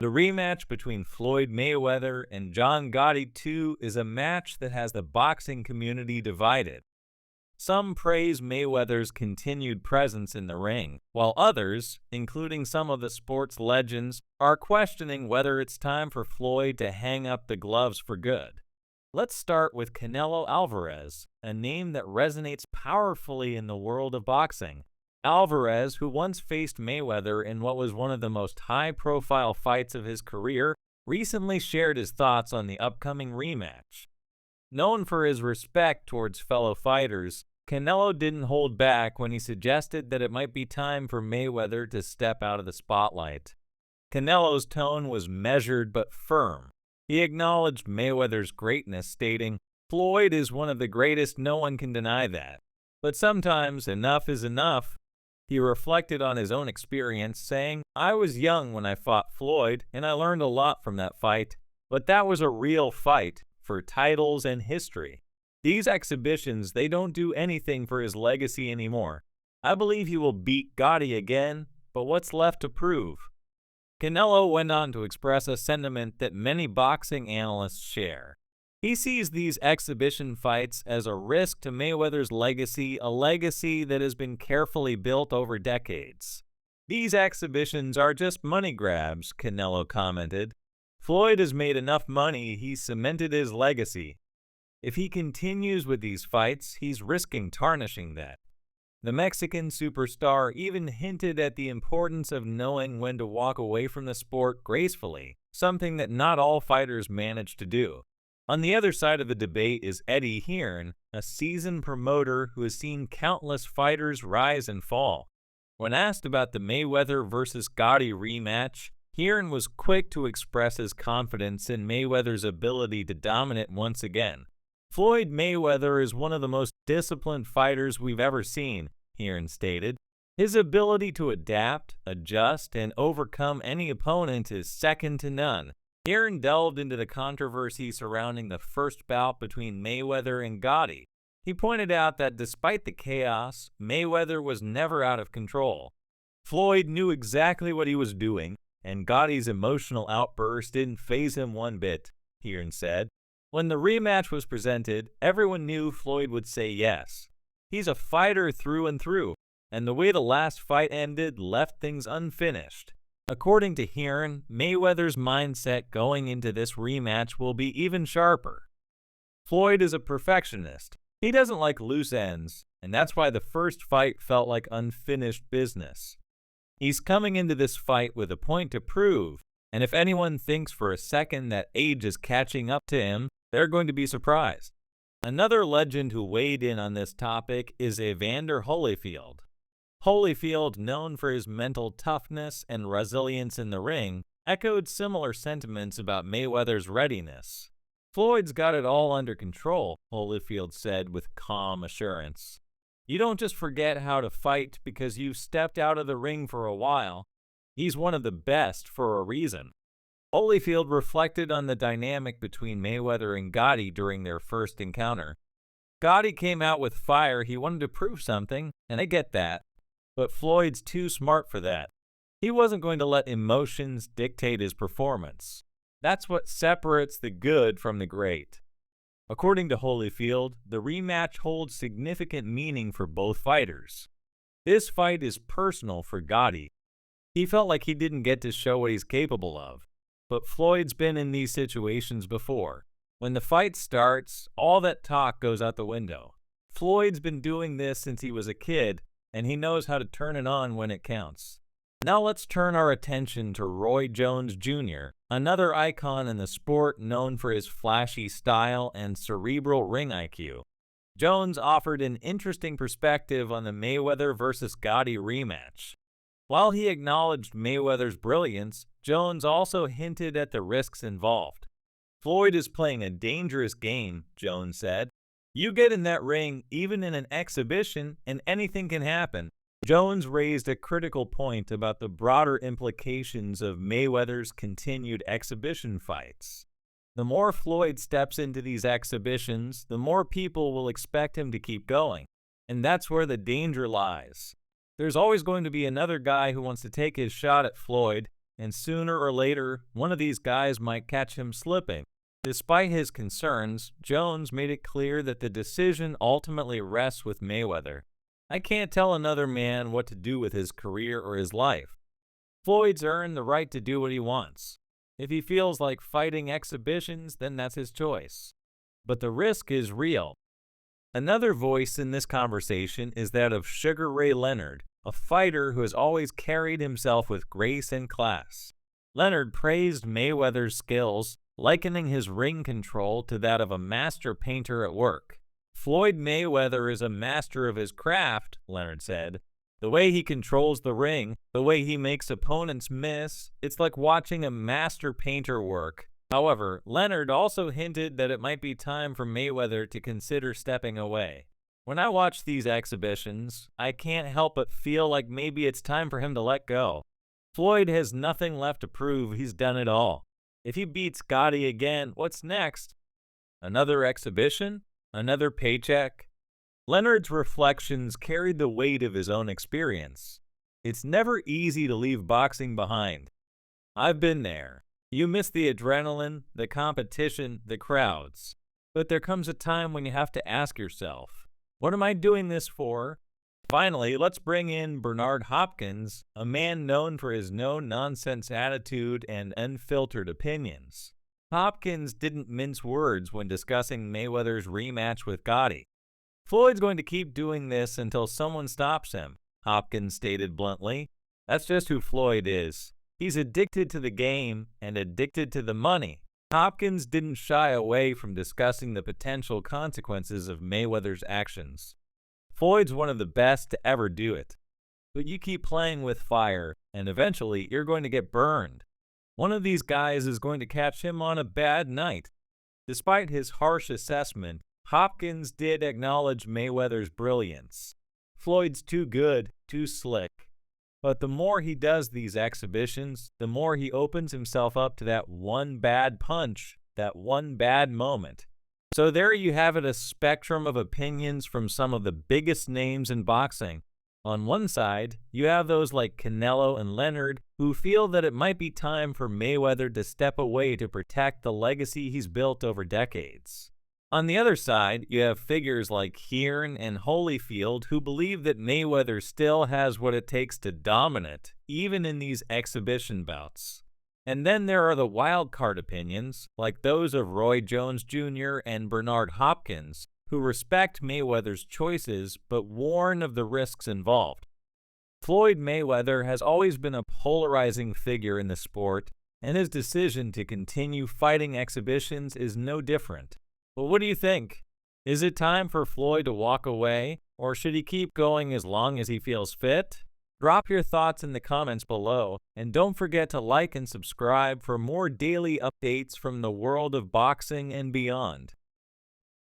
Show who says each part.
Speaker 1: The rematch between Floyd Mayweather and John Gotti II is a match that has the boxing community divided. Some praise Mayweather's continued presence in the ring, while others, including some of the sport's legends, are questioning whether it's time for Floyd to hang up the gloves for good. Let's start with Canelo Alvarez, a name that resonates powerfully in the world of boxing. Alvarez, who once faced Mayweather in what was one of the most high-profile fights of his career, recently shared his thoughts on the upcoming rematch. Known for his respect towards fellow fighters, Canelo didn't hold back when he suggested that it might be time for Mayweather to step out of the spotlight. Canelo's tone was measured but firm. He acknowledged Mayweather's greatness, stating, "Floyd is one of the greatest, no one can deny that. But sometimes enough is enough." He reflected on his own experience, saying, "I was young when I fought Floyd, and I learned a lot from that fight. But that was a real fight for titles and history. These exhibitions, they don't do anything for his legacy anymore. I believe he will beat Gotti again, but what's left to prove?" Canelo went on to express a sentiment that many boxing analysts share. He sees these exhibition fights as a risk to Mayweather's legacy, a legacy that has been carefully built over decades. "These exhibitions are just money grabs," Canelo commented. "Floyd has made enough money, he's cemented his legacy. If he continues with these fights, he's risking tarnishing that." The Mexican superstar even hinted at the importance of knowing when to walk away from the sport gracefully, something that not all fighters manage to do. On the other side of the debate is Eddie Hearn, a seasoned promoter who has seen countless fighters rise and fall. When asked about the Mayweather vs. Gotti rematch, Hearn was quick to express his confidence in Mayweather's ability to dominate once again. "Floyd Mayweather is one of the most disciplined fighters we've ever seen," Hearn stated. "His ability to adapt, adjust, and overcome any opponent is second to none." Hearn delved into the controversy surrounding the first bout between Mayweather and Gotti. He pointed out that despite the chaos, Mayweather was never out of control. "Floyd knew exactly what he was doing, and Gotti's emotional outburst didn't faze him one bit," Hearn said. When the rematch was presented, everyone knew Floyd would say yes. He's a fighter through and through, and the way the last fight ended left things unfinished. According to Hearn, Mayweather's mindset going into this rematch will be even sharper. "Floyd is a perfectionist. He doesn't like loose ends, and that's why the first fight felt like unfinished business. He's coming into this fight with a point to prove, and if anyone thinks for a second that age is catching up to him, they're going to be surprised." Another legend who weighed in on this topic is Evander Holyfield. Holyfield, known for his mental toughness and resilience in the ring, echoed similar sentiments about Mayweather's readiness. "Floyd's got it all under control," Holyfield said with calm assurance. "You don't just forget how to fight because you've stepped out of the ring for a while. He's one of the best for a reason." Holyfield reflected on the dynamic between Mayweather and Gotti during their first encounter. "Gotti came out with fire, he wanted to prove something, and I get that. But Floyd's too smart for that. He wasn't going to let emotions dictate his performance. That's what separates the good from the great." According to Holyfield, the rematch holds significant meaning for both fighters. This fight is personal for Gotti. He felt like he didn't get to show what he's capable of. But Floyd's been in these situations before. When the fight starts, all that talk goes out the window. Floyd's been doing this since he was a kid, and he knows how to turn it on when it counts. Now let's turn our attention to Roy Jones Jr., another icon in the sport known for his flashy style and cerebral ring IQ. Jones offered an interesting perspective on the Mayweather vs. Gotti rematch. While he acknowledged Mayweather's brilliance, Jones also hinted at the risks involved. "Floyd is playing a dangerous game," Jones said. "You get in that ring, even in an exhibition, and anything can happen." Jones raised a critical point about the broader implications of Mayweather's continued exhibition fights. The more Floyd steps into these exhibitions, the more people will expect him to keep going. And that's where the danger lies. There's always going to be another guy who wants to take his shot at Floyd, and sooner or later, one of these guys might catch him slipping. Despite his concerns, Jones made it clear that the decision ultimately rests with Mayweather. "I can't tell another man what to do with his career or his life. Floyd's earned the right to do what he wants. If he feels like fighting exhibitions, then that's his choice. But the risk is real." Another voice in this conversation is that of Sugar Ray Leonard, a fighter who has always carried himself with grace and class. Leonard praised Mayweather's skills, likening his ring control to that of a master painter at work. "Floyd Mayweather is a master of his craft," Leonard said. "The way he controls the ring, the way he makes opponents miss, it's like watching a master painter work." However, Leonard also hinted that it might be time for Mayweather to consider stepping away. "When I watch these exhibitions, I can't help but feel like maybe it's time for him to let go. Floyd has nothing left to prove. He's done it all. If he beats Gotti again, what's next? Another exhibition? Another paycheck?" Leonard's reflections carried the weight of his own experience. "It's never easy to leave boxing behind. I've been there. You miss the adrenaline, the competition, the crowds. But there comes a time when you have to ask yourself, what am I doing this for?" Finally, let's bring in Bernard Hopkins, a man known for his no-nonsense attitude and unfiltered opinions. Hopkins didn't mince words when discussing Mayweather's rematch with Gotti. "Floyd's going to keep doing this until someone stops him," Hopkins stated bluntly. "That's just who Floyd is. He's addicted to the game and addicted to the money." Hopkins didn't shy away from discussing the potential consequences of Mayweather's actions. "Floyd's one of the best to ever do it. But you keep playing with fire, and eventually you're going to get burned. One of these guys is going to catch him on a bad night." Despite his harsh assessment, Hopkins did acknowledge Mayweather's brilliance. "Floyd's too good, too slick. But the more he does these exhibitions, the more he opens himself up to that one bad punch, that one bad moment." So there you have it, a spectrum of opinions from some of the biggest names in boxing. On one side, you have those like Canelo and Leonard who feel that it might be time for Mayweather to step away to protect the legacy he's built over decades. On the other side, you have figures like Hearn and Holyfield who believe that Mayweather still has what it takes to dominate, even in these exhibition bouts. And then there are the wild card opinions, like those of Roy Jones Jr. and Bernard Hopkins, who respect Mayweather's choices but warn of the risks involved. Floyd Mayweather has always been a polarizing figure in the sport, and his decision to continue fighting exhibitions is no different. But what do you think? Is it time for Floyd to walk away, or should he keep going as long as he feels fit? Drop your thoughts in the comments below, and don't forget to like and subscribe for more daily updates from the world of boxing and beyond.